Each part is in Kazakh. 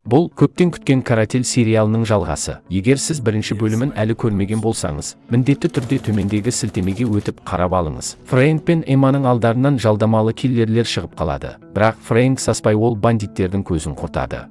Бұл көптен күткен Каратель сериалының жалғасы. Егер сіз бірінші бөлімін әлі көрмеген болсаңыз, міндетті түрде төмендегі сілтемеге өтіп қарап алыңыз. Фрэнк пен Эмманың алдарынан жалдамалы киллерлер шығып қалады. Бірақ Фрэнк саспай ол бандиттердің көзін құртады.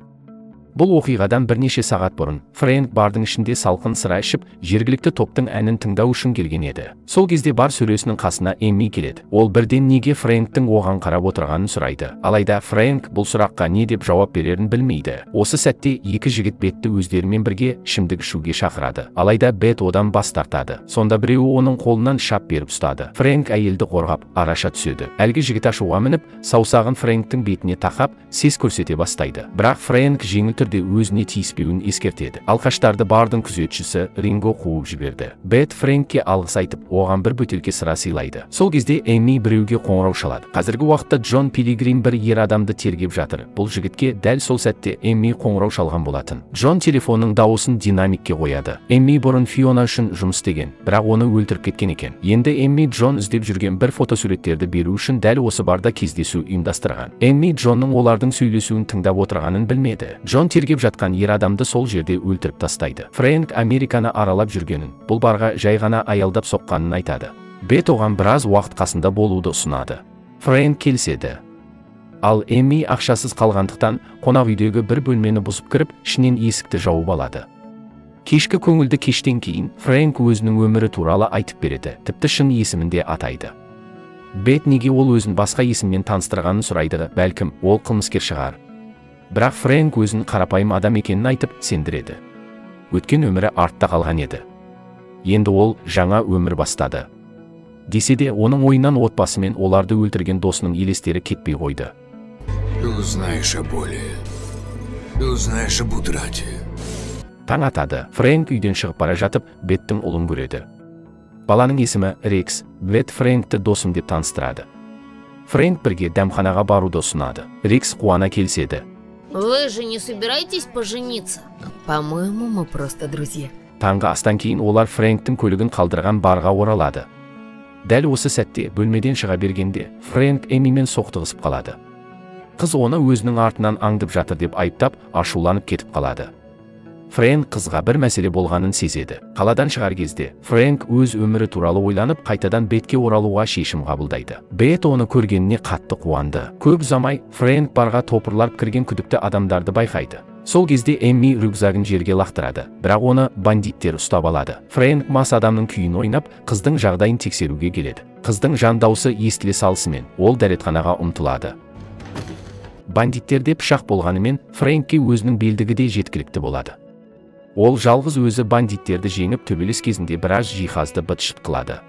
Бұл оқиғадан бірнеше сағат бұрын Фрэнк бардың ішінде салқын сыра ішіп, жергілікті топтың әнін тыңдау үшін келген еді. Сол кезде бар сөресінің қасына Эмми келеді. Ол бірден неге Фрэнктің оған қарап отырғанын сұрайды. Алайда Фрэнк бұл сұраққа не деп жауап берерін білмейді. Осы сәтте екі жігіт Бетті өздерімен бірге ішімдік ішуге шақырады. Алайда Бет одан бас тартады. Сонда біреуі оның қолынан шап беріп ұстады. Фрэнк әйелді қорғап араша түседі. Әлгі жігіт ашуға мініп, саусағын Фрэнктің бетіне тақап, сес көрсете бастайды. Бірақ Фрэнк жеңіл түрде өзіне тиіспеуін ескертеді. Алқаштарды бардың күзетшісі Ринго қуып жіберді. Бет Фрэнкке алғыс айтып, оған бір бөтелке сыра сыйлайды. Сол кезде Эмми біреуге қоңырау шалады. Қазіргі уақытта Джон Пилигрим бір ер адамды тергеп жатыр. Бұл жігітке дәл сол сәтте Эмми қоңырау шалған болатын. Джон телефонның дауысын динамикке қояды. Эмми бұрын Фиона үшін жұмыс істеген, бірақ оны өлтіріп кеткен екен. Енді Эмми Джон іздеп жүрген бір фотосуреттерді беру үшін дәл осы барда кездесу ұйымдастырған. Эмми Джонның олардың сөйлесуін тыңдап отырғанын білмеді. Джон тергеп жатқан ер адамды сол жерде өлтіріп тастайды. Фрэнк Американы аралап жүргенін, бұл барға жай ғана аялдап соққанын айтады. Бет оған біраз уақыт қасында болуды ұсынады. Фрэнк келіседі. Ал Эмми ақшасыз қалғандықтан қонақ үйдегі бір бөлмені бұзып кіріп, ішінен есікті жауып алады. Кешкі көңілді кештен кейін Фрэнк өзінің өмірі туралы айтып береді, тіпті шын есімінде атайды. Бет неге ол өзін басқа есіммен таныстырғанын сұрайды, бәлкім ол қылмыскер шығар. Бірақ Фрэнк өзін қарапайым адам екенін айтып сендіреді. Өткен өмірі артта қалған еді. Енді ол жаңа өмір бастады. Десе де оның ойынан отбасы мен оларды өлтірген досының елестері кетпей қойды. Ты узнаешь о боли. Ты узнаешь об утрате. Таң атады. Фрэнк үйден шығып бара жатып, Беттің ұлын көреді. Баланың есімі Рекс. Бет Фрэнкті досым деп таныстырады. Фрэнк бірге дәмханаға баруды ұсынады. Рекс қуана келіседі. Вы же не собираетесь пожениться? По-моему, мы просто друзья. Таңғы астан кейін олар Фрэнктің көлігін қалдырған барға оралады. Дәл осы сәтте бөлмеден шыға бергенде Фрэнк Эммимен соқтығысып қалады. Қыз оны өзінің артынан аңдып жатыр деп айыптап, ашуланып кетіп қалады. Фрэнк қызға бір мәселе болғанын сезеді. Қаладан шығар кезде Фрэнк өз өмірі туралы ойланып, қайтадан Бетке оралуға шешім қабылдайды. Бет оны көргеніне қатты қуанды. Көп ұзамай Фрэнк барға топырлап кірген күдікті адамдарды байқайды. Сол кезде Эмми рюкзагын жерге лақтырады, бірақ оны бандиттер ұстап алады. Фрэнк мас адамның күйін ойнап, қыздың жағдайын тексеруге келеді. Қыздың жан дауысы естіле салысымен ол дәретханаға ұмтылады. Бандиттерде пышақ болғанымен Фрэнкке өзінің белдігі де жеткілікті болады. Ол жалғыз өзі бандиттерді жеңіп, төбелес кезінде біраз жиһазды быт-шыт қылады.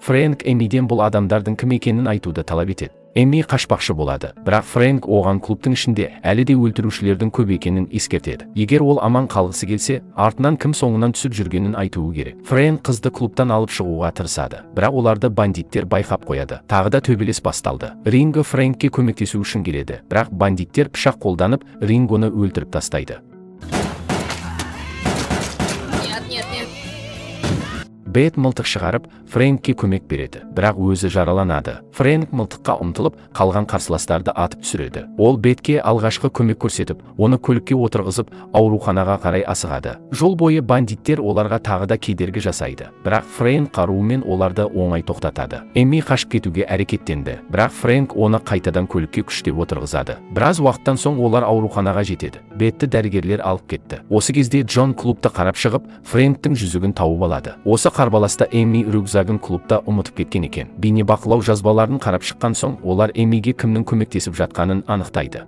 Фрэнк Эммиден бұл адамдардың кім екенін айтуды талап етеді. Эмми қашпақшы болады, бірақ Фрэнк оған клубтың ішінде әлі де өлтірушілердің көп екенін ескертеді. Егер ол аман қалғысы келсе, артынан кім соңынан түсіп жүргенін айтуы керек. Фрэнк қызды клубтан алып шығуға тырысады, бірақ оларды бандиттер байқап қояды. Тағы да төбелес басталды. Ринго Фрэнкке көмектесу үшін келеді, бірақ бандиттер пышақ қолданып Рингоны өлтіріп тастайды. Бет мылтық шығарып, Фрэнкке көмек береді, бірақ өзі жараланады. Фрэнк мылтыққа ұмтылып, қалған қарсыластарды атып түсіреді. Ол Бетке алғашқы көмек көрсетіп, оны көлікке отырғызып, ауруханаға қарай асығады. Жол бойы бандиттер оларға тағы да кедергі жасайды, бірақ Фрэнк қаруымен оларды оңай тоқтатады. Эмми қашып кетуге әрекеттенді, бірақ Фрэнк оны қайтадан көлікке күштеп отырғызады. Біраз уақыттан соң олар ауруханаға жетеді. Бетті дәрігерлер алып кетті. Осы кезде Джон клубты қарап шығып, Фрэнктің жүзігін тауып алады. Осы қарбаласта Эмми рюкзагын клубта ұмытып кеткен екен. Бейнебақылау жазбаларын қарап шыққан соң, олар Эммиге кімнің көмектесіп жатқанын анықтайды.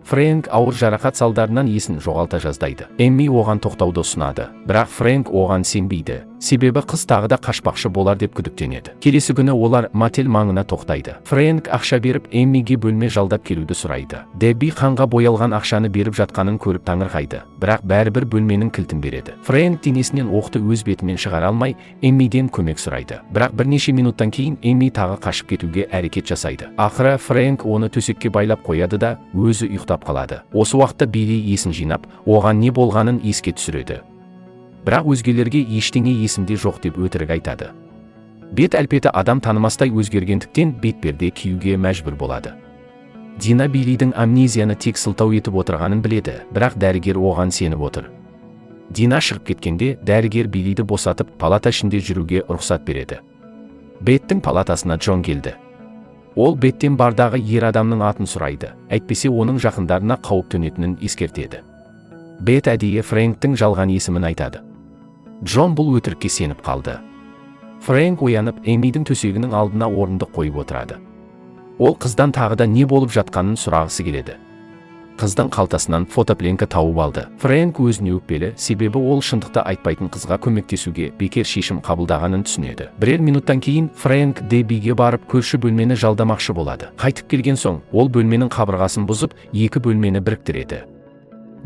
Фрэнк ауыр жарақат салдарынан есін жоғалта жаздайды. Эмми оған тоқтауды ұсынады, бірақ Фрэнк оған сенбейді. Себебі қыз тағы да қашпақшы болар деп күдіктенеді. Келесі күні олар мотель маңына тоқтайды. Фрэнк ақша беріп, Эммиге бөлме жалдап келуді сұрайды. Дебби қанға боялған ақшаны беріп жатқанын көріп таңырқайды, бірақ бәрібір бөлменің кілтін береді. Фрэнк денесінен оқты өз бетімен шығара алмай, Эммиден көмек сұрайды. Бірақ бірнеше минуттан кейін Эмми тағы қашып кетуге әрекет жасайды. Ақыры Фрэнк оны төсекке байлап қояды да өзі ұйықтап қалады. Осы уақытта Билли есін жинап, оған не болғанын еске түсіреді. Бірақ өзгелерге ештеңе есімде жоқ деп өтірік айтады. Бет әлпеті адам танымастай өзгергендіктен бетперде киюге мәжбүр болады. Дина Биллидің амнезияны тек сылтау етіп отырғанын біледі, бірақ дәрігер оған сеніп отыр. Дина шығып кеткенде, дәрігер Биллиді босатып, палата ішінде жүруге рұқсат береді. Беттің палатасына Джон келді. Ол Беттен бардағы ер адамның атын сұрайды, әйтпесе оның жақындарына қауіп төнетінін ескертеді. Бет әдейі Фрэнктің жалған есімін айтады. Джон бұл өтірікке сеніп қалды. Фрэнк оянып, Эмидің төсегінің алдына орындық қойып отырады. Ол қыздан тағы да не болып жатқанын сұрағысы келеді. Қыздың қалтасынан фотопленка тауып алды. Фрэнк өзіне өкпелі, себебі ол шындықты айтпайтын қызға көмектесуге бекер шешім қабылдағанын түсінеді. Бірер минуттан кейін Фрэнк Дебиге барып көрші бөлмені жалдамақшы болады. Қайтып келген соң, ол бөлменің қабырғасын бұзып, екі бөлмені біріктіреді.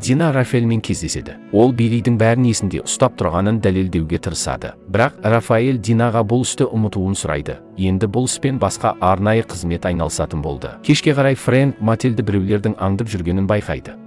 Дина Рафаэльмен кездеседі. Ол Биллидің бәрін есінде ұстап тұрғанын дәлелдеуге тырысады. Бірақ Рафаэль Динаға бұл істі ұмытуын сұрайды. Енді бұл іспен басқа арнайы қызмет айналысатын болды. Кешке қарай Фрэнк Матильді біреулердің аңдып жүргенін байқайды.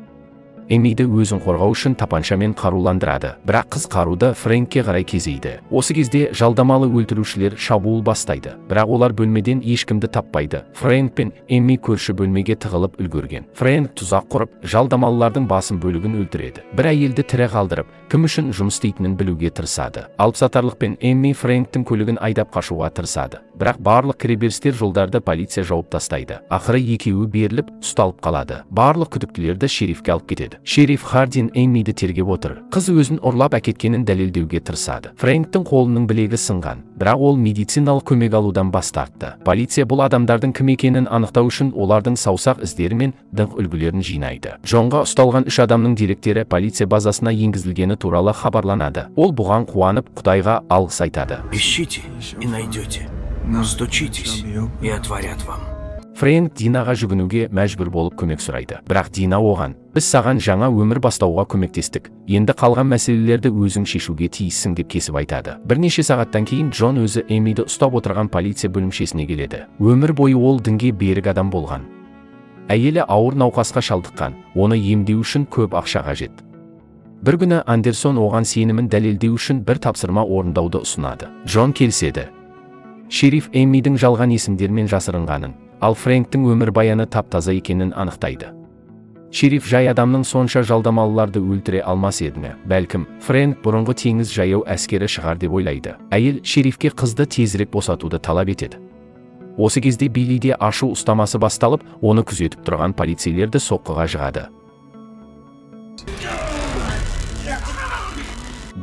Эмиді өзін қорғау үшін тапаншамен қаруландырады, бірақ қыз қаруды Фрэнкке қарай кезейді. Осы кезде жалдамалы өлтірушілер шабуыл бастайды, бірақ олар бөлмеден ешкімді таппайды. Фрэнк пен Эми көрші бөлмеге тығылып үлгерген. Фрэнк тұзақ құрып, жалдамалылардың басым бөлігін өлтіреді. Бір әйелді тірі қалдырып, кім үшін жұмыс істейтінін білуге тырысады. Алыпсатарлық пен Эми Фрэнктің көлігін айдап қашуға тырысады, бірақ барлық кіреберістер жолдарды полиция жауып тастайды. Ақыры екеуі беріліп, ұсталып қалады. Барлық күдіктілерді шерифке алып кетеді. Шериф Хардин Эмиді тергеп отыр. Қыз өзін ұрлап әкеткенін дәлелдеуге тырысады. Фрэнктің қолының білегі сынған, бірақ ол медициналық көмек алудан бас тартты. Полиция бұл адамдардың кім екенін анықтау үшін олардың саусақ іздері мен дыңқ үлгілерін жинайды. Джонға ұсталған 3 адамның деректері полиция базасына енгізілгені туралы хабарланады. Ол бұған қуанып, Құдайға алғыс айтады. Ищите и найдете. Стучитесь и отворят вам. Фрэнк Динаға жүгінуге мәжбүр болып көмек сұрайды. Бірақ Дина оған: "Біз саған жаңа өмір бастауға көмектестік. Енді қалған мәселелерді өзің шешуге тиіссің" деп кесіп айтады. Бірнеше сағаттан кейін Джон өзі Эмиді ұстап отырған полиция бөлімшесіне келеді. Өмір бойы ол дінге берік адам болған. Әйелі ауыр науқасқа шалдыққан, оны емдеу үшін көп ақша қажет. Бір күні Андерсон оған сенімін дәлелдеу үшін бір тапсырма орындауды ұсынады. Джон келіседі. Шериф Эмидің жалған есімдермен жасырынғанын, ал Фрэнктің өмір баяны тап-таза екенін анықтайды. Шериф жай адамның сонша жалдамалыларды өлтіре алмас еді ме? Бәлкім, Фрэнк бұрынғы теңіз жаяу әскері шығар деп ойлайды. Әйел шерифке қызды тезірек босатуды талап етеді. Осы кезде Биллиде ашу ұстамасы басталып, оны күзетіп тұрған полицейлерді соққыға жығады.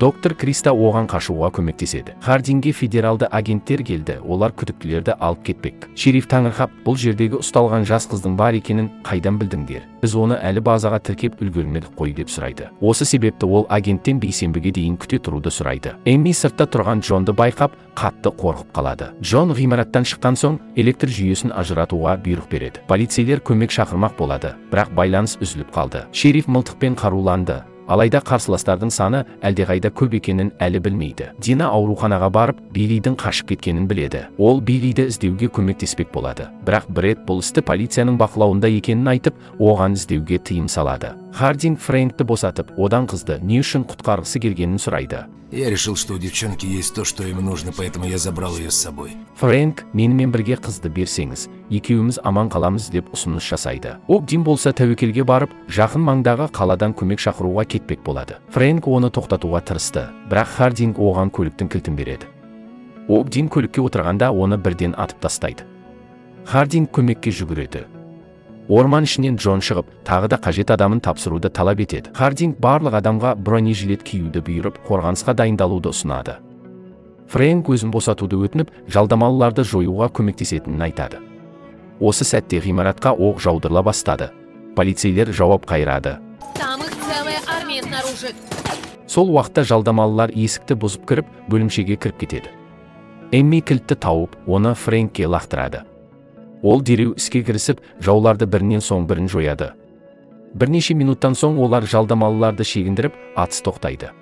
Доктор Криста оған қашуға көмектеседі. Хардинге федералды агенттер келді, олар күдіктілерді алып кетпек. Шериф таңырқап, бұл жердегі ұсталған жас қыздың бар екенін қайдан білдіңдер? Біз оны әлі базаға тіркеп үлгермедік қой деп сұрайды. Осы себепті ол агенттен бейсенбіге дейін күте тұруды сұрайды. Эми сыртта тұрған Джонды байқап, қатты қорқып қалады. Джон ғимараттан шыққан соң электр жүйесін ажыратуға бұйрық береді. Полицейлер көмек шақырмақ болады, бірақ байланыс үзіліп қалды. Шериф мылтықпен қаруланды. Алайда қарсыластардың саны әлдеқайда көп екенін әлі білмейді. Дина ауруханаға барып, Биллидің қашып кеткенін біледі. Ол Биллиді іздеуге көмектеспек болады. Бірақ Бред бұл істі полицияның бақылауында екенін айтып, оған іздеуге тыйым салады. Хардинг Фрэнкті босатып, одан қызды не үшін құтқарғысы келгенін сұрайды. Я решил, что у девчонки есть то, что им нужно, поэтому я забрал ее с собой. Фрэнк, менімен бірге қызды берсеңіз, екеуіміз аман қаламыз деп ұсыныс жасайды. Огдин болса тәуекелге барып, жақын маңдағы қаладан көмек шақыруға кетпек болады. Фрэнк оны тоқтатуға тырысты, бірақ Хардинг оған көліктің кілтін береді. Огдин көлікке отырғанда оны бірден атып тастайды. Хардинг көмекке жүгіреді. Орман ішінен Джон шығып, тағы да қажет адамын тапсыруды талап етеді. Хардинг барлық адамға бронежилет киюді бұйырып, қорғанысқа дайындалуды ұсынады. Фрэнк өзін босатуды өтініп, жалдамалыларды жоюға көмектесетінін айтады. Осы сәтте ғимаратқа оқ жаудырыла бастады. Полицейлер жауап қайырады. Там их целая армия снаружи. Сол уақытта жалдамалылар есікті бұзып кіріп, бөлімшеге кіріп кетеді. Эмми кілтті тауып, оны Фрэнкке лақтырады. Ол дереу іске кірісіп, жауларды бірінен соң бірін жояды. Бірнеше минуттан соң олар жалдамалыларды шегіндіріп, атыс тоқтайды.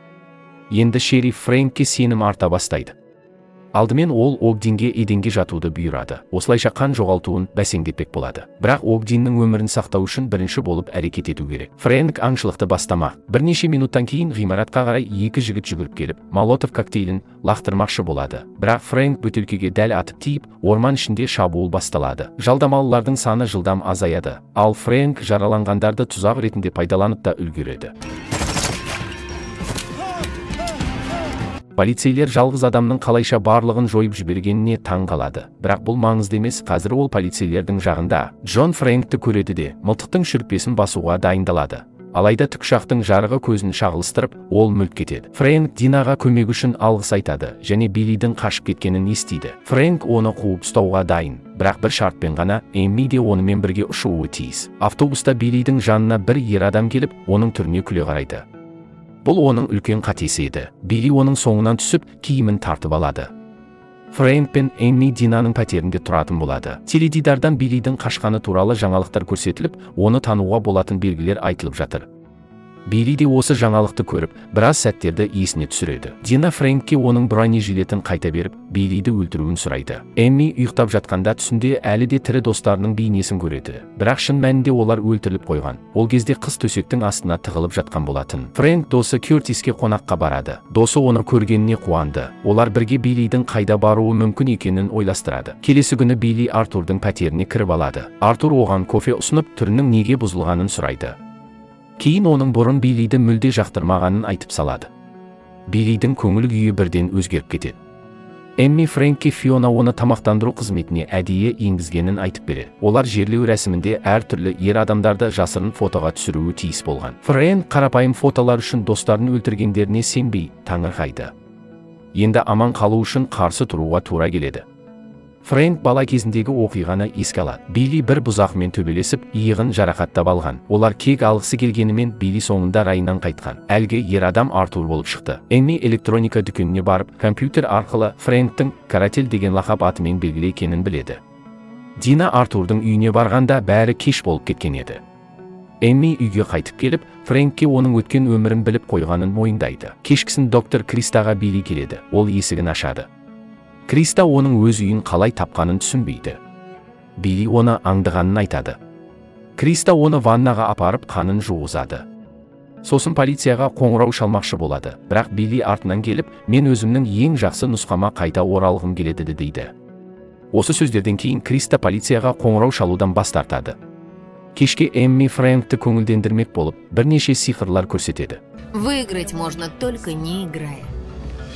Енді шериф Фрэнкке сенім арта бастайды. Алдымен ол Огдинге еденге жатуды бұйырады. Осылайша қан жоғалтуын бәсеңдетпек болады. Бірақ Огдиннің өмірін сақтау үшін бірінші болып әрекет ету керек. Фрэнк аңшылықты бастамақ. Бірнеше минуттан кейін ғимаратқа қарай екі жігіт жүгіріп келіп, Молотов коктейлін лақтырмақшы болады. Бірақ Фрэнк бөтелкеге дәл атып тиіп, орман ішінде шабуыл басталады. Жалдамалылардың саны жылдам азаяды. Ал Фрэнк жараланғандарды тұзақ ретінде пайдаланып та үлгереді. Полицейлер жалғыз адамның қалайша барлығын жойып жібергеніне таң қалады. Бірақ бұл маңызды емес, қазір ол полицейлердің жағында. Джон Фрэнкті көреді де, мылтықтың шүртпесін басуға дайындалады. Алайда тікұшақтың жарығы көзін шағылыстырып, ол мүлт кетеді. Фрэнк Динаға көмек үшін алғыс айтады және Биллидің қашып кеткенін естиді. Фрэнк оны қуып ұстауға дайын. Бірақ бір шартпен ғана, Эмми де онымен бірге ұшуы тиіс. Автобуста Биллидің жанына бір ер адам келіп, оның түріне күле қарайды. Бұл оның үлкен қатесі еді. Билли оның соңынан түсіп, киімін тартып алады. Фрэнк пен Эмми Динаның пәтерінде тұратын болады. Теледидардан Биллидің қашқаны туралы жаңалықтар көрсетіліп, оны тануға болатын белгілер айтылып жатыр. Билли де осы жаңалықты көріп, біраз сәттерді есіне түсіреді. Дина Фрэнкке оның бронежилетін қайта беріп, Биллиді өлтіруін сұрайды. Эмми ұйықтап жатқанда түсінде әлі де тірі достарының бейнесін көреді. Бірақ шын мәнінде олар өлтіріліп қойған. Ол кезде қыз төсектің астына тығылып жатқан болатын. Фрэнк досы Кертиске қонаққа барады. Досы оны көргеніне қуанды. Олар бірге Биллидің қайда баруы мүмкін екенін ойластырады. Келесі күні Билли Артурдың пәтеріне кіріп алады. Артур оған кофе ұсынып, түрінің неге бұзылғанын сұрайды. Кейін оның бұрын Биллиді мүлде жақтырмағанын айтып салады. Биллидің көңіл күйі бірден өзгеріп кетеді. Эмми Фрэнкке Фиона оны тамақтандыру қызметіне әдейі енгізгенін айтып береді. Олар жерлеу рәсімінде әртүрлі ер адамдарды жасырын фотоға түсіруі тиіс болған. Фрэнк қарапайым фотолар үшін достарын өлтіргендеріне сенбей, таңырқайды. Енді аман қалу үшін қарсы тұруға тура келеді. Фрэнк бала кезіндегі оқиғаны еске алады. Билли бір бұзақымен төбелесіп, иығын жарақаттап алған. Олар кек алғысы келгенімен Билли соңында райынан қайтқан. Әлгі ер адам Артур болып шықты. Эмми электроника дүкеніне барып, компьютер арқылы Фрэнктің каратель деген лақап атымен белгілі екенін біледі. Дина Артурдың үйіне барғанда бәрі кеш болып кеткен еді. Эмми үйге қайтып келіп, Фрэнкке оның өткен өмірін біліп қойғанын мойындайды. Кешкісін доктор Кристаға Билли келеді. Ол есігін ашады. Криста оның өз үйін қалай тапқанын түсінбейді. Билли оны аңдығанын айтады. Криста оны ваннаға апарып қанын жуғызады. Сосын полицияға қоңырау шалмақшы болады. Бірақ Билли артынан келіп, мен өзімнің ең жақсы нұсқама қайта оралғым келеді дейді. Осы сөздерден кейін Криста полицияға қоңырау шалудан бас тартады. Кешке Эмми Фрэнкті көңілдендірмек болып, бірнеше сиқырлар көрсетеді. Выиграть можно, только не играя.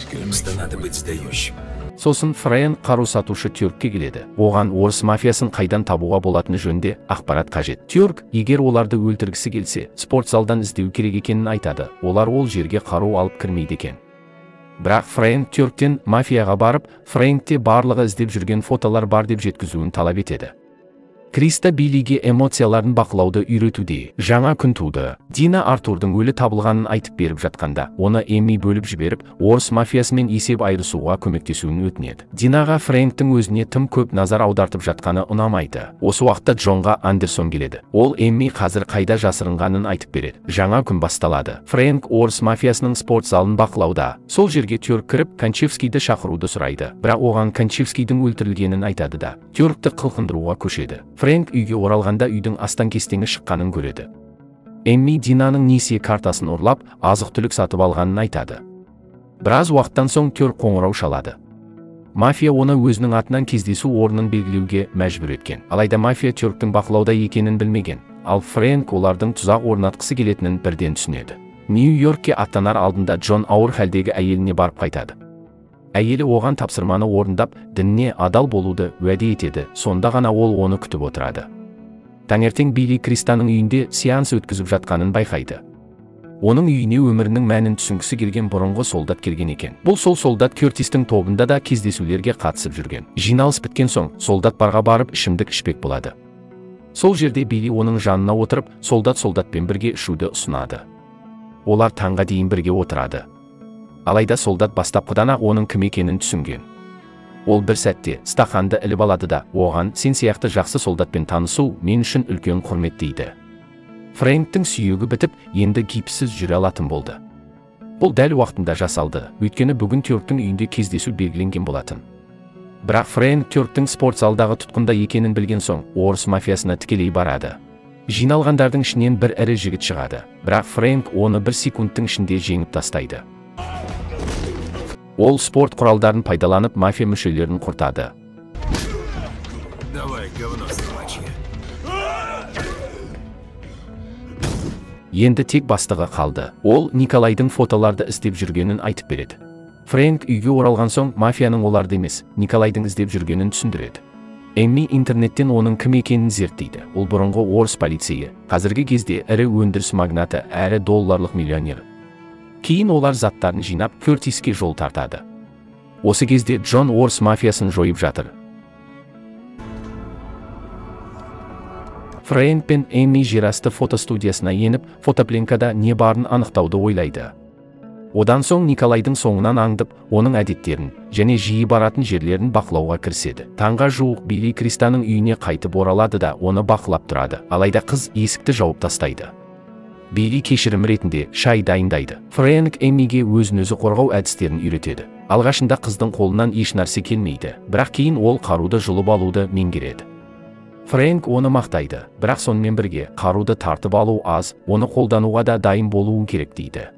С кем-то надо быть сдающим. Сосын Фрэнк қару сатушы Тюркке келеді. Оған орыс мафиясын қайдан табуға болатыны жөнінде ақпарат қажет. Тюрк, егер оларды өлтіргісі келсе, спорт залдан іздеу керек екенін айтады. Олар ол жерге қару алып кірмейді екен. Бірақ Фрэнк Тюрктен мафияға барып, Фрэнкте барлығы іздеп жүрген фотолар бар деп жеткізуін талап етеді. Криста Биллиге эмоцияларын бақылауды үйретуде. Жаңа күн туды. Дина Артурдың өлі табылғанын айтып беріп жатқанда, оны Эмми бөліп жіберіп, орыс мафиясымен есеп айырысуға көмектесуін өтінеді. Динаға Фрэнктің өзіне тым көп назар аудартып жатқаны ұнамайды. Осы уақытта Джонға Андерсон келеді. Ол Эмми қазір қайда жасырынғанын айтып береді. Жаңа күн басталады. Фрэнк орыс мафиясының спорт залын бақылауда. Сол жерге Тюрк кіріп, Кончевскийді шақыруды сұрайды. Бірақ оған Кончевскийдің өлтірілгенін айтады да, Тюркті қылқындыруға көшеді. Фрэнк үйге оралғанда үйдің астан-кестеңі шыққанын көреді. Эмми Динаның несие картасын ұрлап, азық-түлік сатып алғанын айтады. Біраз уақыттан соң Тюрк қоңырау шалады. Мафия оны өзінің атынан кездесу орнын белгілеуге мәжбүр еткен. Алайда мафия Тюрктің бақылауда екенін білмеген. Ал Фрэнк олардың тұзақ орнатқысы келетінін бірден түсінеді. Нью-Йоркке аттанар алдында Джон ауыр халдегі әйеліне барып қайтады. Әйелі оған тапсырманы орындап, дініне адал болуды уәде етеді, сонда ғана ол оны күтіп отырады. Таңертең Билли Кристаның үйінде сеанс өткізіп жатқанын байқайды. Оның үйіне өмірінің мәнін түсінгісі келген бұрынғы солдат келген екен. Бұл сол солдат Кертистің тобында да кездесулерге қатысып жүрген. Жиналыс біткен соң, солдат барға барып ішімдік ішпек болады. Сол жерде Билли оның жанына отырып, солдатпен бірге ішуді ұсынады. Олар таңға дейін бірге отырады. Алайда солдат бастапқыдан-ақ оның кім екенін түсінген. Ол бір сәтте стақанды іліп алады да, оған сен сияқты жақсы солдатпен танысу мен үшін үлкен құрмет дейді. Фрэнктің сүйегі бітіп, енді гипссіз жүре алатын болды. Бұл дәл уақытында жасалды, өйткені бүгін Тёрктің үйінде кездесу белгіленген болатын. Бірақ Фрэнк Тёрктің спорт залдағы тұтқында екенін білген соң, орыс мафиясына тікелей барады. Жиналғандардың ішінен бір ірі жігіт шығады, бірақ Фрэнк оны 1 секундтың ішінде жеңіп тастайды. Ол спорт құралдарын пайдаланып мафия мүшелерін құртады. Давай, говно собачье. Енді тек бастығы қалды. Ол Николайдың фотоларды іздеп жүргенін айтып береді. Фрэнк үйге оралған соң мафияның оларды емес, Николайдың іздеп жүргенін түсіндіреді. Эмми интернеттен оның кім екенін зерттейді. Ол бұрынғы орыс полицейі, қазіргі кезде ірі өндіріс магнаты, әрі долларлық миллионер. Кейін олар заттарын жинап, Кертиске жол тартады. Осы кезде Джон орыс мафиясын жойып жатыр. Фрэнк пен Эмми жерасты фотостудиясына еніп, фотопленкада не барын анықтауды ойлайды. Одан соң Николайдың соңынан аңдып, оның әдеттерін және жиі баратын жерлерін бақылауға кіріседі. Таңға жуық Билли Кристаның үйіне қайтып оралады да оны бақылап тұрады. Алайда қыз есікті жауып тастайды. Билли кешірім ретінде шай дайындайды. Фрэнк Эммиге өзін-өзі қорғау әдістерін үйретеді. Алғашында қыздың қолынан еш нәрсе келмейді, бірақ кейін ол қаруды жұлып алуды меңгереді. Фрэнк оны мақтайды, бірақ сонымен бірге қаруды тартып алу аз, оны қолдануға да дайын болуың керек дейді.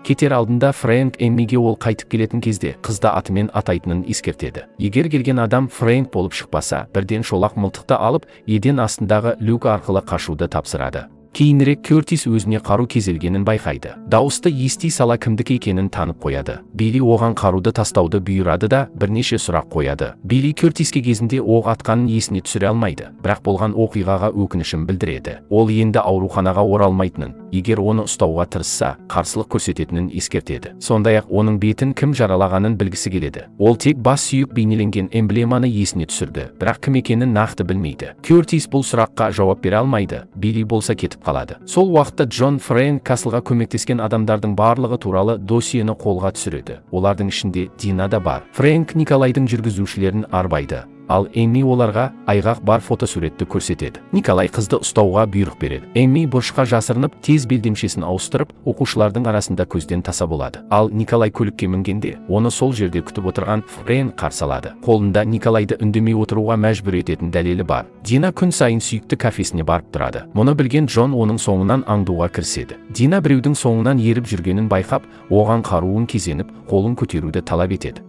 Кетер алдында Фрэнк Эммиге ол қайтып келетін кезде қызды атымен атайтынын ескертеді. Егер келген адам Фрэнк болып шықпаса, бірден шолақ мылтықты алып, еден астындағы люк арқылы қашуды тапсырады. Кейінірек Кертис өзіне қару кезелгенін байқайды. Дауысты ести сала кімдікі екенін танып қояды. Билли оған қаруды тастауды бұйырады да бірнеше сұрақ қояды. Билли Кертиске кезінде оқ атқанын есіне түсіре алмайды, бірақ болған оқиғаға өкінішін білдіреді. Ол енді ауруханаға оралмайтынын, егер оны ұстауға тырысса, қарсылық көрсететінін ескертеді. Сондай-ақ оның бетін кім жаралағанын білгісі келеді. Ол тек бас сүйек бейнеленген эмблеманы есіне түсірді, бірақ кім екенін нақты білмейді. Кертис бұл сұраққа жауап бере алмайды. Билли болса кетіп қалады. Сол уақытта Джон Фрэнк Каслға көмектескен адамдардың барлығы туралы досиені қолға түсіреді. Олардың ішінде Дина да бар. Фрэнк Николайдың жүргізушілерін арбайды, ал Эмми оларға айғақ бар фотосуретті көрсетеді. Николай қызды ұстауға бұйрық береді. Эмми бұрышқа жасырынып, тез белдемшесін ауыстырып, оқушылардың арасында көзден таса болады. Ал Николай көлікке мінгенде, оны сол жерде күтіп отырған Фрэнк қарсы алады. Қолында Николайды үндемей отыруға мәжбүр ететін дәлелі бар. Дина күн сайын сүйікті кафесіне барып тұрады. Мұны білген Джон оның соңынан аңдуға кіріседі. Дина біреудің соңынан еріп жүргенін байқап, оған қаруын кезеніп, қолын көтеруді талап етеді.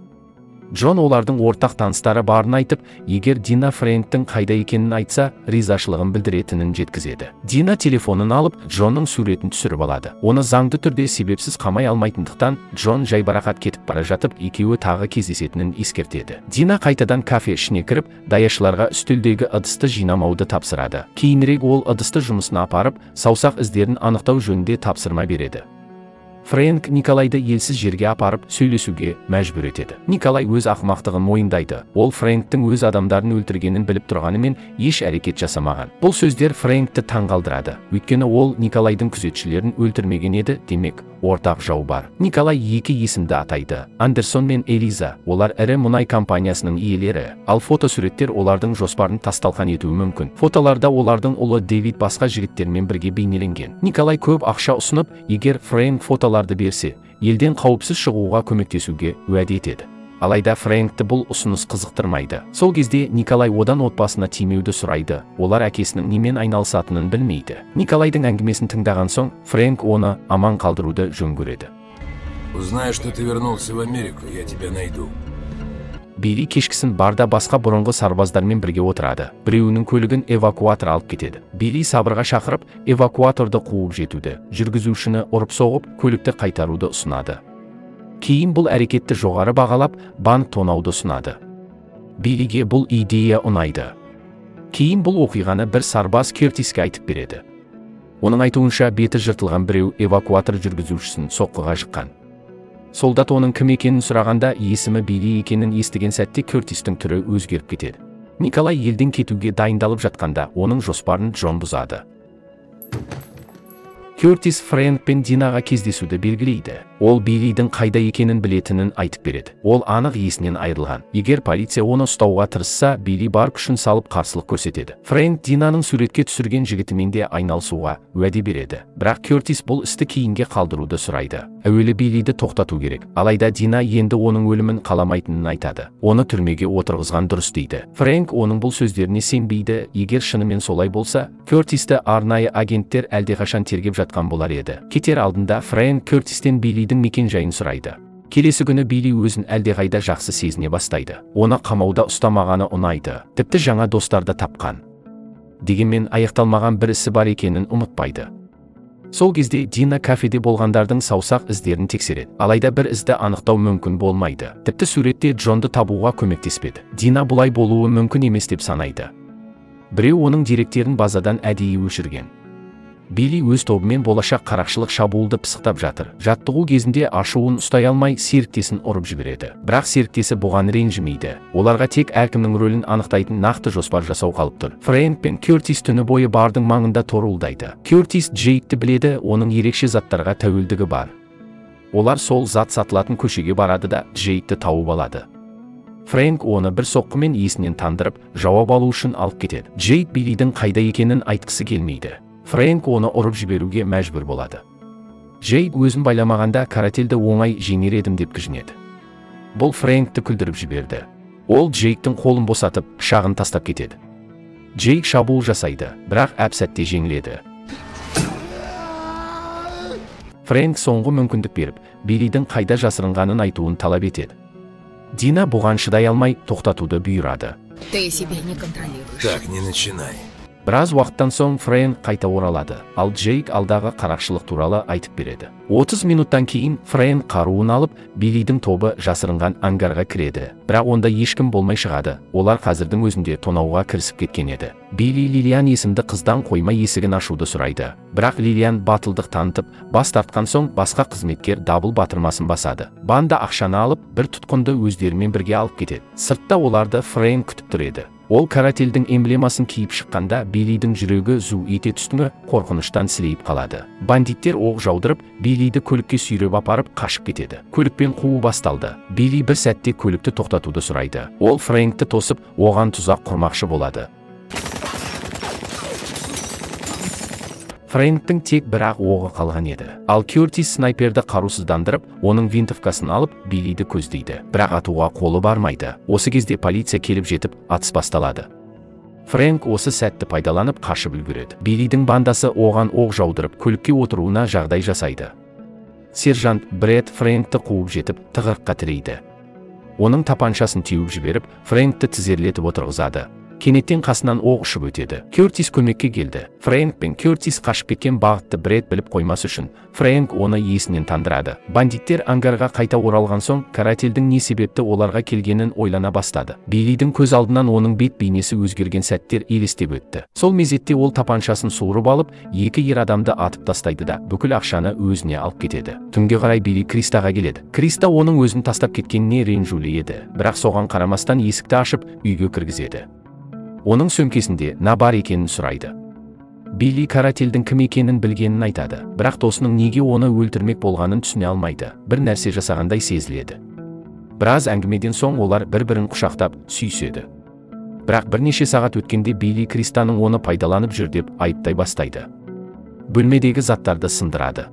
Джон олардың ортақ таныстары барын айтып, егер Дина Фрэнктің қайда екенін айтса, ризашылығын білдіретінін жеткізеді. Дина телефонын алып, Джонның суретін түсіріп алады. Оны заңды түрде себепсіз қамай алмайтындықтан, Джон жайбарақат кетіп бара жатып, екеуі тағы кездесетінін ескертеді. Дина қайтадан кафе ішіне кіріп, даяшыларға үстелдегі ыдысты жинамауды тапсырады. Кейінірек ол ыдысты жұмысына апарып, саусақ іздерін анықтау жөнінде тапсырма береді. Фрэнк Николайды елсіз жерге апарып сөйлесуге мәжбүр етеді. Николай өз ақымақтығын мойындайды. Ол Фрэнктің өз адамдарын өлтіргенін біліп тұрғанымен еш әрекет жасамаған. Бұл сөздер Фрэнкті таңғалдырады. Өйткені ол Николайдың күзетшілерін өлтірмеген еді, демек, ортақ жау бар. Николай екі есімді атайды: Андерсон мен Элиза. Олар ірі мұнай компаниясының иелері, ал фотосуреттер олардың жоспарын тасталқан етуі мүмкін. Фотоларда олардың ұлы Дэвид басқа жігіттермен бірге бейнеленген. Николай көп ақша ұсынып, егер Фрэнк фотоларды берсе, елден қауіпсіз шығуға көмектесуге уәде етеді. Алайда Фрэнкті бұл ұсыныс қызықтырмайды. Сол кезде Николай одан отбасына тимеуді сұрайды. Олар әкесінің немен айналысатынын білмейді. Николайдың әңгімесін тыңдаған соң, Фрэнк оны аман қалдыруды жөн көреді. Узнай, что ты вернулся в Америку, я тебя найду. Билли кешкісін барда басқа бұрынғы сарбаздармен бірге отырады. Біреуінің көлігін эвакуатор алып кетеді. Билли сабырға шақырып, эвакуаторды қуып жетуді, жүргізушіні ұрып соғып, көлікті қайтаруды ұсынады. Кейін бұл әрекетті жоғары бағалап, банк тонауды ұсынады. Биллиге бұл идея ұнайды. Кейін бұл оқиғаны бір сарбаз Кертиске айтып береді. Оның айтуынша, беті жыртылған біреу эвакуатор жүргізушісін соққыға жыққан. Солдат оның кім екенін сұрағанда, есімі Билли екенін естіген сәтте Кертистің түрі өзгеріп кетеді. Николай елден кетуге дайындалып жатқанда, оның жоспарын Джон бұзады. Кертис Фрэнк пен Динаға кездесуді белгілейді. Ол Биллидің қайда екенін білетінін айтып береді. Ол анық есінен айырылған. Егер полиция оны ұстауға тырысса, Билли бар күшін салып қарсылық көрсетеді. Фрэнк Динаның суретке түсірген жігітімен де айналысуға уәде береді. Бірақ Кертис бұл істі кейінге қалдыруды сұрайды. Әуелі Биллиді тоқтату керек. Алайда Дина енді оның өлімін қаламайтынын айтады. Оны түрмеге отырғызған дұрыс дейді. Фрэнк оның бұл сөздеріне сенбейді. Егер шынымен солай болса, Кертисті арнайы агенттер әлдеқашан тергеп жатқан болар еді. Кетер алдында Фрэнк Кертистен Биллидің мекен-жайын сұрайды. Келесі күні Билли өзін әлдеқайда жақсы сезіне бастайды. Оны қамауда ұстамағаны ұнайды. Тіпті жаңа достарды тапқан. Дегенмен аяқталмаған бір ісі бар екенін ұмытпайды. Сол кезде Дина кафеде болғандардың саусақ іздерін тексереді. Алайда бір ізді анықтау мүмкін болмайды. Тіпті суретте Джонды табуға көмектеспеді. Дина бұлай болуы мүмкін емес деп санайды. Біреу оның деректерін базадан әдейі өшірген. Билли өз тобымен болашақ қарақшылық шабуылды пысықтап жатыр. Жаттығу кезінде ашуын ұстай алмай серіктесін ұрып жібереді. Бірақ серіктесі бұған ренжімейді. Оларға тек әркімнің рөлін анықтайтын нақты жоспар жасау қалып тұр. Фрэнк пен Кертис түні бойы бардың маңында торуылдайды. Кертис Джейкті біледі, оның ерекше заттарға тәуелдігі бар. Олар сол зат сатылатын көшеге барады да Джейкті тауып алады. Фрэнк оны бір соққымен есінен тандырып, жауап алу үшін алып кетеді. Джейк Биллидің қайда екенін айтқысы келмейді. Фрэнк оны ұрып жіберуге мәжбүр болады. Джейк өзін байламағанда карательді оңай жеңер едім деп кіжінеді. Бұл Фрэнкті күлдіріп жіберді. Ол Джейктің қолын босатып, пышағын тастап кетеді. Джейк шабуыл жасайды, бірақ әп-сәтте жеңіледі. Фрэнк соңғы мүмкіндік беріп, Биллидің қайда жасырынғанын айтуын талап етеді. Дина бұған шыдай алмай тоқтатуды бұйырады. Ты себя не контролируешь. Так, не начинай. Біраз уақыттан соң Фрэнк қайта оралады, ал Джейк алдағы қарақшылық туралы айтып береді. 30 минуттан кейін Фрэнк қаруын алып, Биллидің тобы жасырынған ангарға кіреді. Бірақ онда ешкім болмай шығады. Олар қазірдің өзінде тонауға кірісіп кеткен еді. Билли Лилиан есімді қыздан қоймай есігін ашуды сұрайды. Бірақ Лилиан батылдық танытып, бас тартқан соң басқа қызметкер дабыл батырмасын басады. Банда ақшаны алып, бір тұтқынды өздерімен бірге алып кетеді. Сыртта оларды Фрэнк күтіп тұр еді. Ол карательдің эмблемасын киіп шыққанда Биллидің жүрегі зу ете түсті, қорқыныштан сілейіп қалады. Бандиттер оқ жаудырып, Биллиді көлікке сүйреп апарып қашып кетеді. Көлікпен қуу басталды. Билли бір сәтте көлікті тоқтатуды сұрайды. Ол Фрэнкті тосып, оған тұзақ құрмақшы болады. Фрэнктің тек бір-ақ оғы қалған еді. Ал Кертис снайперді қарусыздандырып, оның винтовкасын алып, Биллиді көздейді. Бірақ атуға қолы бармайды. Осы кезде полиция келіп жетіп, атыс басталады. Фрэнк осы сәтті пайдаланып қашып үлгереді. Биллидің бандасы оған оқ жаудырып, көлікке отыруына жағдай жасайды. Сержант Брэд Фрэнкті қуып жетіп, тығырыққа тірейді. Оның тапаншасын теуіп жіберіп, Фрэнкті тізерлетіп отырғызады. Кенеттен қасынан оқ ұшып өтеді. Кертис көмекке келді. Фрэнк пен Кертис қашып кеткен бағытты Брэд біліп қоймас үшін, Фрэнк оны есінен тандырады. Бандиттер ангарға қайта оралған соң, карательдің не себепті оларға келгенін ойлана бастады. Биллидің көз алдынан оның бет бейнесі өзгерген сәттер елестеп өтті. Сол мезетте ол тапаншасын суырып алып, екі ер адамды атып тастайды да, бүкіл ақшаны өзіне алып кетеді. Түнге қарай Билли Кристаға келеді. Криста оның өзін тастап кеткеніне ренжулі еді, бірақ соған қарамастан есікті ашып, үйге кіргізеді. Оның сөмкесінде не бар екенін сұрайды. Билли карательдің кім екенін білгенін айтады, бірақ досының неге оны өлтірмек болғанын түсіне алмайды. Бір нәрсе жасағандай сезіледі. Біраз әңгімеден соң олар бір-бірін құшақтап сүйіседі. Бірақ бірнеше сағат өткенде Билли Кристаның оны пайдаланып жүр деп айыптай бастайды. Бөлмедегі заттарды сындырады.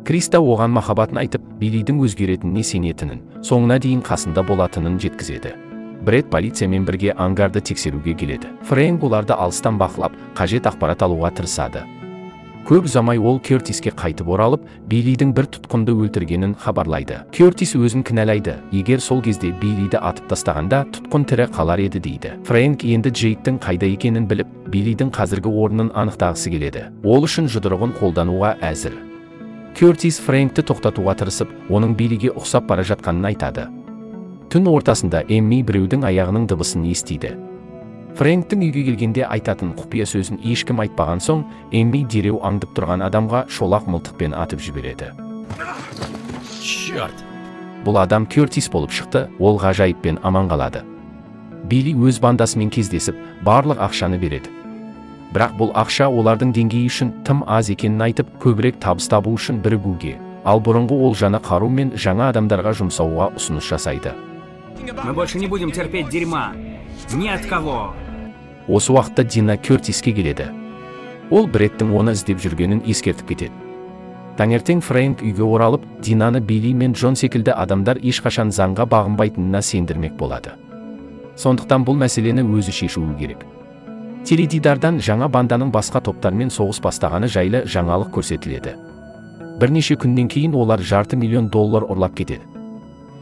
Криста оған махаббатын айтып, Биллидің өзгеретініне сенетінін, соңына дейін қасында болатынын жеткізеді. Брэд полициямен бірге ангарды тексеруге келеді. Фрэнк оларды алыстан бақылап, қажет ақпарат алуға тырысады. Көп ұзамай ол Кертиске қайтып оралып, Биллидің бір тұтқынды өлтіргенін хабарлайды. Кертис өзін кінәлайды. Егер сол кезде Биллиді атып тастағанда, тұтқын тірі қалар еді дейді. Фрэнк енді Джейктің қайда екенін біліп, Биллидің қазіргі орнын анықтағысы келеді. Ол үшін жұдырығын қолдануға әзір. Кертис Фрэнкті тоқтатуға тырысып, оның Биллиге ұқсап бара жатқанын айтады. Түн ортасында Эмми біреудің аяғының дыбысын естиді. Фрэнктің үйге келгенде айтатын құпия сөзін ешкім айтпаған соң, Эмми дереу аңдып тұрған адамға шолақ мылтықпен атып жібереді. Черт! Бұл адам Кертис болып шықты, ол ғажайыппен аман қалады. Билли өз бандасымен кездесіп, барлық ақшаны береді. Бірақ бұл ақша олардың деңгейі үшін тым аз екенін айтып, көбірек табыс табу үшін бірігуге, ал бұрынғы олжаны қару мен жаңа адамдарға жұмсауға ұсыныс жасайды. Мы больше не будем терпеть дерьма. Ни от кого. Осы уақытта Дина Кертиске келеді. Ол Бреттің оны іздеп жүргенін ескертіп кетеді. Таңертең Фрэнк үйге оралып, Динаны Билли мен Джон секілді адамдар ешқашан заңға бағынбайтынына сендірмек болады. Сондықтан бұл мәселені өзі шешуі керек. Теледидардан жаңа банданың басқа топтармен соғыс бастағаны жайлы жаңалық көрсетіледі. Бірнеше күннен кейін олар $500 000 ұрлап кетеді.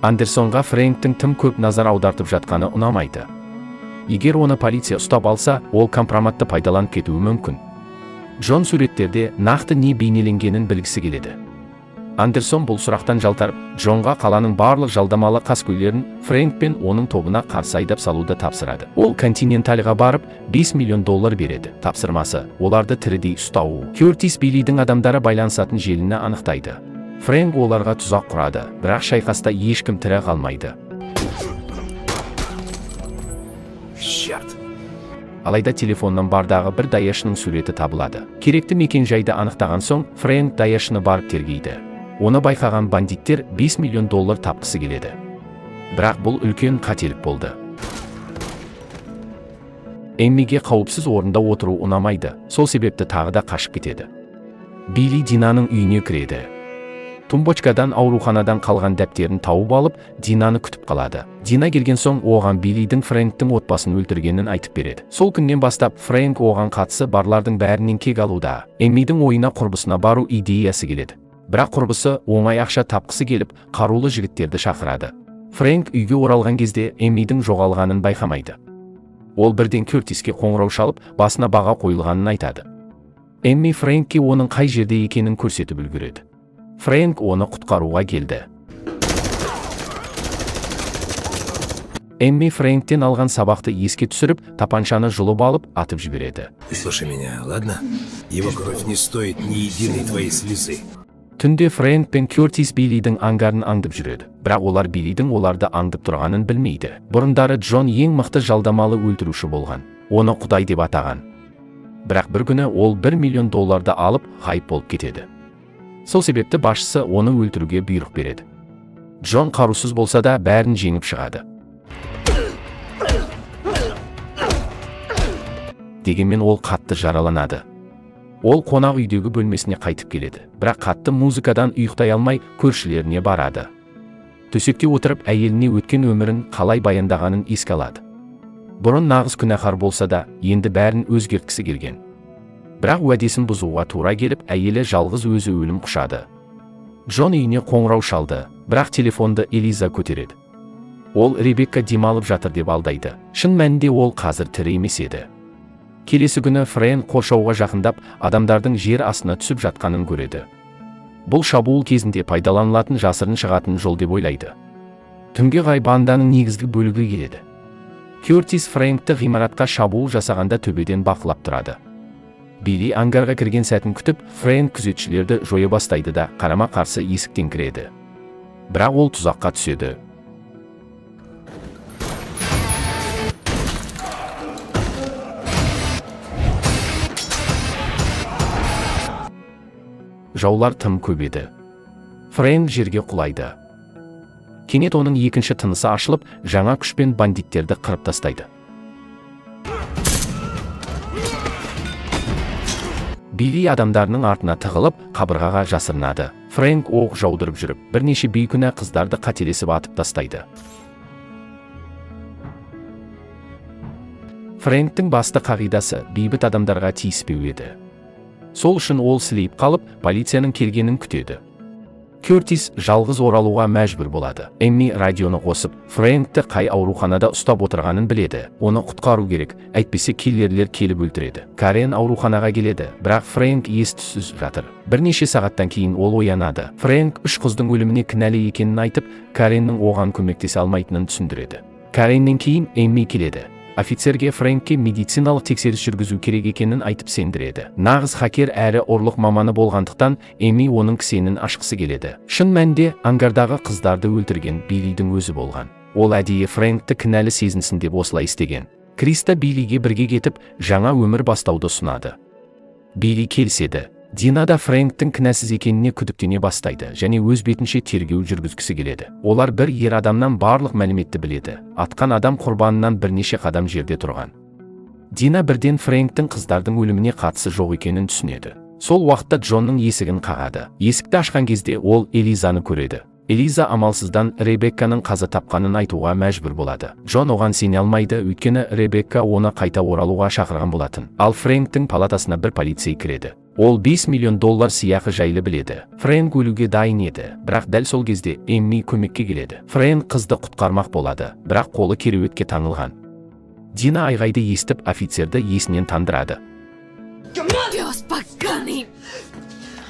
Андерсонға Фрэнктің тым көп назар аудартып жатқаны ұнамайды. Егер оны полиция ұстап алса, ол компроматты пайдаланып кетуі мүмкін. Джон суреттерде нақты не бейнеленгенін білгісі келеді. Андерсон бұл сұрақтан жалтарып, Джонға қаланың барлық жалдамалы қаскөйлерін Фрэнк пен оның тобына қарсы айдап салуды тапсырады. Ол Континентальға барып, $5 миллион береді. Тапсырмасы оларды тірідей ұстауы. Кертис Биллидің адамдары байланысатын желіні анықтайды. Фрэнк оларға тұзақ құрады, бірақ шайқаста ешкім тірі қалмайды. Черт! Алайда телефоннан бардағы бір даяшының суреті табылады. Керекті мекен-жайды анықтаған соң, Фрэнк даяшыны барып тергейді. Оны байқаған бандиттер $5 миллион тапқысы келеді. Бірақ бұл үлкен қателік болды. Эммиге қауіпсіз орында отыру ұнамайды, сол себепті тағы да қашып кетеді. Билли Динаның үйіне кіреді. Тумбочкадан ауруханадан қалған дәптерін тауып алып, Динаны күтіп қалады. Дина келген соң оған Биллидің Фрэнктің отбасын өлтіргенін айтып береді. Сол күннен бастап Фрэнк оған қатысы барлардың бәрінен кек алуда. Эммидің ойына құрбысына бару идеясы келеді. Бірақ құрбысы оңай ақша тапқысы келіп, қарулы жігіттерді шақырады. Фрэнк үйге оралған кезде Эммидің жоғалғанын байқамайды. Ол бірден Кертиске қоңырау шалып, басына баға қойылғанын айтады. Эмми Фрэнкке оның қай жерде екенін көрсетіп үлгереді. Фрэнк оны құтқаруға келді. Эмми Фрэнктен алған сабақты еске түсіріп, тапаншаны жұлып алып, атып жібереді. Слушай меня, ладно? Его кровь не стоит ни единой твоей слезы. Түнде Фрэнк пен Кертис Биллидің аңғарын аңдып жүреді. Бірақ олар Биллидің оларды аңдып тұрғанын білмейді. Бұрындары Джон ең мықты жалдамалы өлтіруші болған. Оны құдай деп атаған. Бірақ бір күні ол $1 миллион алып, ғайып болып кетеді. Сол себепті басшысы оны өлтіруге бұйрық береді. Джон қарусыз болса да бәрін жеңіп шығады. Дегенмен ол қатты жараланады. Ол қонақ үйдегі бөлмесіне қайтып келеді. Бірақ қатты музыкадан ұйықтай алмай көршілеріне барады. Төсекте отырып әйеліне өткен өмірін қалай баяндағанын еске алады. Бұрын нағыз күнәһар болса да, енді бәрін өзгерткісі келген. Бірақ уәдесін бұзуға тура келіп, әйелі жалғыз өзі өлім құшады. Джон үйіне қоңырау шалды, бірақ телефонды Элиза көтереді. Ол Ребекка демалып жатыр деп алдайды. Шын мәнінде ол қазір тірі емес еді. Келесі күні Фрэнк қоршауға жақындап, адамдардың жер астына түсіп жатқанын көреді. Бұл шабуыл кезінде пайдаланылатын жасырын шығатын жол деп ойлайды. Түнге қарай банданың негізгі бөлігі келеді. Кертис Фрэнкті ғимаратқа шабуыл жасағанда төбеден бақылап тұрады. Билли ангарға кірген сәтін күтіп, Фрэнк күзетшілерді жоя бастайды да қарама-қарсы есіктен кіреді. Бірақ ол тұзаққа түседі. Жаулар тым көп еді. Фрэнк жерге құлайды. Кенет оның екінші тынысы ашылып, жаңа күшпен бандиттерді қырып тастайды. Билли адамдарының артына тығылып, қабырғаға жасырынады. Фрэнк оқ жаудырып жүріп, бірнеше бейкүнә қыздарды қателесіп атып тастайды. Фрэнктің басты қағидасы бейбіт адамдарға тиіспеу еді. Сол үшін ол сілейіп қалып, полицияның келгенін күтеді. Кертис жалғыз оралуға мәжбүр болады. Эмми радионы қосып, Фрэнкті қай ауруханада ұстап отырғанын біледі. Оны құтқару керек, әйтпесе киллерлер келіп өлтіреді. Карен ауруханаға келеді, бірақ Фрэнк ес-түссіз жатыр. Бірнеше сағаттан кейін ол оянады. Фрэнк 3 қыздың өліміне кінәлі екенін айтып, Кареннің оған көмектесе алмайтынын түсіндіреді. Кареннен кейін Эмми келеді. Офицерге Фрэнкке медициналық тексеріс жүргізу керек екенін айтып сендіреді. Нағыз хакер әрі ұрлық маманы болғандықтан, Эмми оның кісенін ашқысы келеді. Шын мәнінде ангардағы қыздарды өлтірген Биллидің өзі болған. Ол әдейі Фрэнкті кінәлі сезінсін деп осылай істеген. Криста Биллиге бірге кетіп, жаңа өмір бастауды ұсынады. Билли келіседі. Дина да Фрэнктің кінәсіз екеніне күдіктене бастайды және өз бетінше тергеу жүргізгісі келеді. Олар бір ер адамнан барлық мәліметті біледі. Атқан адам құрбанынан бірнеше қадам жерде тұрған. Дина бірден Фрэнктің қыздардың өліміне қатысы жоқ екенін түсінеді. Сол уақытта Джонның есігін қағады. Есікті ашқан кезде ол Элизаны көреді. Элиза амалсыздан Ребекканың қаза тапқанын айтуға мәжбүр болады. Джон оған сене алмайды, өйткені Ребекка оны қайта оралуға шақырған болатын. Ал Фрэнктің палатасына бір полицей кіреді. Ол $5 миллион сыйақы жайлы біледі. Фрэнк өлуге дайын еді, бірақ дәл сол кезде Эмми көмекке келеді. Фрэнк қызды құтқармақ болады, бірақ қолы кереуетке таңылған. Дина айғайды естіп, офицерді есінен тандырады. Пес поганый!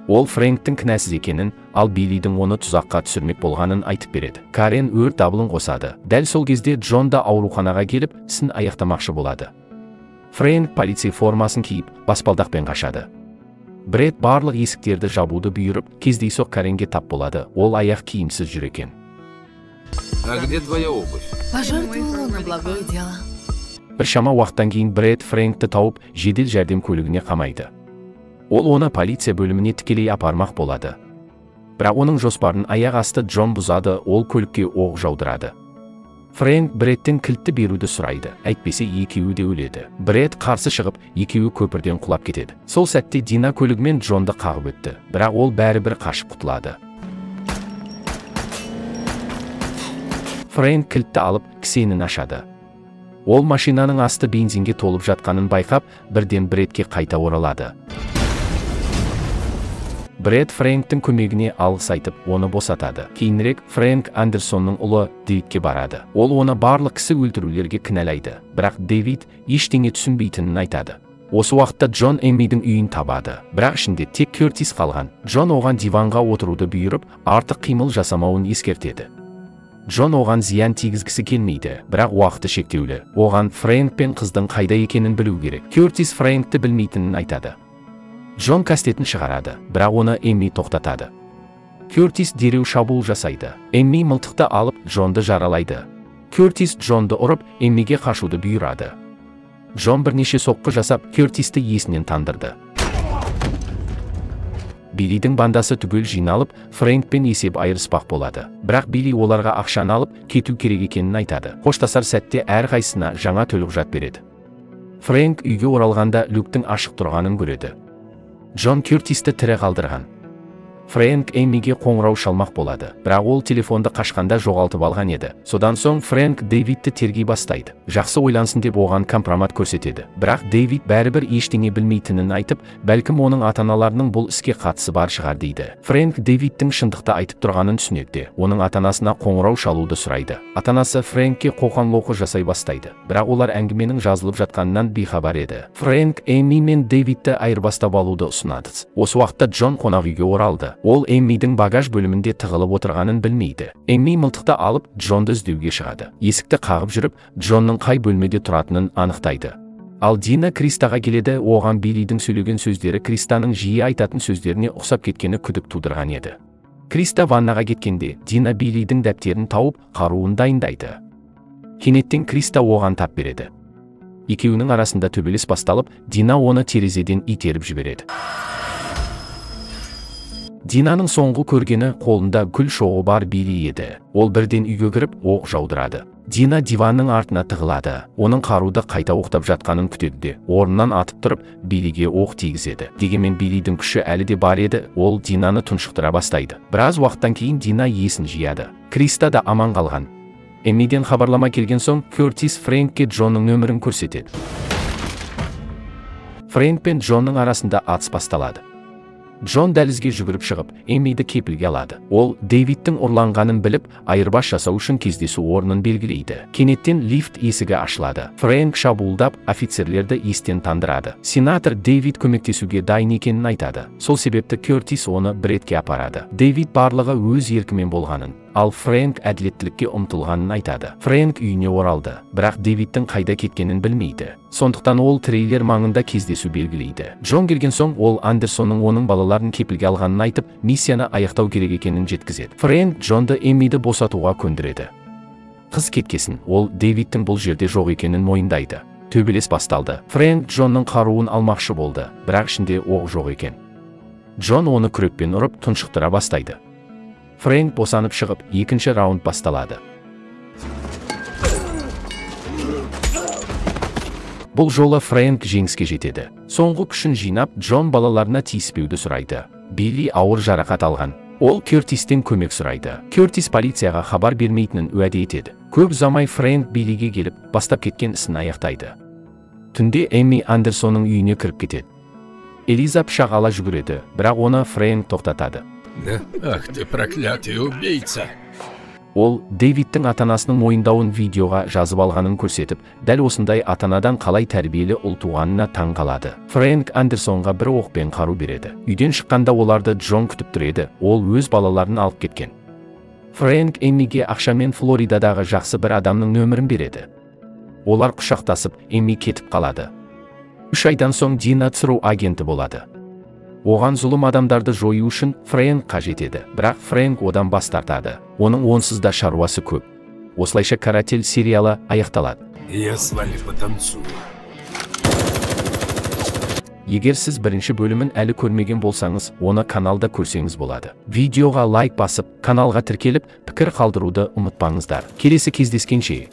Ол Фрэнктің кінәсіз екенін, ал Биллидің оны тұзаққа түсірмек болғанын айтып береді. Карен өрт дабылын қосады. Дәл сол кезде Джон да ауруханаға келіп, ісін аяқтамақшы болады. Фрэнк полицей формасын киіп, баспалдақпен қашады. Брэд барлық есіктерді жабуды бұйырып, кездейсоқ Каренге тап болады. Ол аяқ киімсіз жүр екен. А где твоя обувь? Пожертвовала на благое дело. Бір шама уақыттан кейін Брэд Фрэнкті тауып, жедел жәрдем көлігіне қамайды. Ол оны полиция бөліміне тікелей апармақ болады. Бірақ оның жоспарын аяқ асты Джон бұзады, ол көлікке оқ жаудырады. Фрэнк Брэдтен кілтті беруді сұрайды, әйтпесе екеуі де өледі. Брэд қарсы шығып, екеуі көпірден құлап кетеді. Сол сәтте Дина көлігімен Джонды қағып өтті, бірақ ол бәрібір қашып құтылады. Фрэнк кілтті алып, кісенін ашады. Ол машинаның асты бензинге толып жатқанын байқап, бірден Брэдке қайта оралады. Брэд Фрэнктің көмегіне алғыс айтып, оны босатады. Кейінірек Фрэнк Андерсонның ұлы Дэвидке барады. Ол оны барлық кісі өлтірулерге кінәлайды, бірақ Дэвид ештеңе түсінбейтінін айтады. Осы уақытта Джон Эммидің үйін табады, бірақ ішінде тек Кертис қалған. Джон оған диванға отыруды бұйырып, артық қимыл жасамауын ескертеді. Джон оған зиян тигізгісі келмейді, бірақ уақыты шектеулі. Оған Фрэнк пен қыздың қайда екенін білу керек. Кертис Фрэнкті білмейтінін айтады. Джон кастетін шығарады, бірақ оны Эмми тоқтатады. Кертис дереу шабуыл жасайды. Эмми мылтықты алып, Джонды жаралайды. Кертис Джонды ұрып, Эммиге қашуды бұйырады. Джон бірнеше соққы жасап, Кертисті есінен тандырды. Биллидің бандасы түгел жиналып, Фрэнкпен есеп айырыспақ болады. Бірақ Билли оларға ақшаны алып, кету керек екенін айтады. Қоштасар сәтте әрқайсысына жаңа төлқұжат береді. Фрэнк үйге оралғанда люктің ашық тұрғанын көреді. Джон Кертисті тірі қалдырған. Фрэнк Эммиге қоңырау шалмақ болады, бірақ ол телефонды қашқанда жоғалтып алған еді. Содан соң Фрэнк Дэвидті тергей бастайды. Жақсы ойлансын деп оған компромат көрсетеді. Бірақ Дэвид бәрібір ештеңе білмейтінін айтып, бәлкім оның ата-аналарының бұл іске қатысы бар шығар дейді. Фрэнк Дэвидтің шындықты айтып тұрғанын түсінеді. Оның ата-анасына қоңырау шалуды сұрайды. Ата-анасы Фрэнкке қоқан-лоққы жасай бастайды, бірақ олар әңгіменің жазылып жатқанынан бейхабар еді. Фрэнк Эмми мен Дэвидті айырбастап алуды ұсынады. Осы уақытта Джон қонақ үйге оралды. Ол Эммидің багаж бөлімінде тығылып отырғанын білмейді. Эмми мылтықты алып, Джонды іздеуге шығады. Есікті қағып жүріп, Джонның қай бөлмеде тұратынын анықтайды. Ал Дина Кристаға келеді, оған Биллидің сөйлеген сөздері Кристаның жиі айтатын сөздеріне ұқсап кеткені күдік тудырған еді. Криста ваннаға кеткенде, Дина Биллидің дәптерін тауып, қаруын дайындайды. Кенеттен Криста оған тап береді. Екеуінің арасында төбелес басталып, Дина оны терезеден итеріп жібереді. Динаның соңғы көргені қолында гүл шоғы бар Билли еді. Ол бірден үйге кіріп, оқ жаудырады. Дина диванның артына тығылады. Оның қаруды қайта оқтап жатқанын күтеді де, орнынан атып тұрып, Биллиге оқ тигізеді. Дегенмен Биллидің күші әлі де бар еді, ол Динаны тұншықтыра бастайды. Біраз уақыттан кейін Дина есін жияды. Криста да аман қалған. Эммиден хабарлама келген соң, Кертис Фрэнкке Джонның нөмірін көрсетеді. Фрэнк пен Джонның арасында атыс басталады. Джон дәлізге жүгіріп шығып, Эммиді кепілге алады. Ол Дэвидтің ұрланғанын біліп, айырбас жасау үшін кездесу орнын белгілейді. Кенеттен лифт есігі ашылады. Фрэнк шабуылдап, офицерлерді естен тандырады. Сенатор Дэвид көмектесуге дайын екенін айтады. Сол себепті Кертис оны Брэдке апарады. Дэвид барлығы өз еркімен болғанын, ал Фрэнк әділеттілікке ұмтылғанын айтады. Фрэнк үйіне оралды, бірақ Дэвидтің қайда кеткенін білмейді. Сондықтан ол трейлер маңында кездесу белгілейді. Джон келген соң ол Андерсонның оның балаларын кепілге алғанын айтып, миссияны аяқтау керек екенін жеткізеді. Фрэнк Джонды Эммиді босатуға көндіреді. Қыз кеткесін, ол Дэвидтің бұл жерде жоқ екенін мойындайды. төбелес басталды. Фрэнк Джонның қаруын алмақшы болды, бірақ ішінде оқ жоқ екен. Джон оны күрекпен ұрып тұншықтыра бастайды. Фрэнк босанып шығып, екінші раунд басталады. Бұл жолы Фрэнк жеңіске жетеді. Соңғы күшін жинап, Джон балаларына тиіспеуді сұрайды. Билли ауыр жарақат алған. Ол Кертистен көмек сұрайды. Кертис полицияға хабар бермейтінін уәде етеді. Көп ұзамай Фрэнк Биллиге келіп, бастап кеткен ісін аяқтайды. Түнде Эми Андерсонның үйіне кіріп кетеді. Элиза пышақ ала жүгіреді, бірақ оны Фрэнк тоқтатады. Да? Ах ты проклятый убийца! Ол Дэвидтің атанасының мойындауын видеоға жазып алғанын көрсетіп, дәл осындай атанадан қалай тәрбиелі ұл туғанына таң қалады. Фрэнк Андерсонға бір оқпен қару береді. Үйден шыққанда оларды Джон күтіп тұреді, ол өз балаларын алып кеткен. Фрэнк Эммиге ақшамен Флоридадағы жақсы бір адамның нөмірін береді. Олар құшақтасып, Эмми кетіп қалады. 3 айдан соң Дина ЦРУ агенті болады. Оған зұлым адамдарды жою үшін Фрэнк қажет еді, бірақ Фрэнк одан бас тартады. Оның онсыз да шаруасы көп. Осылайша «Каратель» сериалы аяқталады. Я с вами потанцую. Егер сіз бірінші бөлімін әлі көрмеген болсаңыз, оны каналда көрсеңіз болады. Видеоға лайк басып, каналға тіркеліп, пікір қалдыруды ұмытпаңыздар. Келесі кездескенше.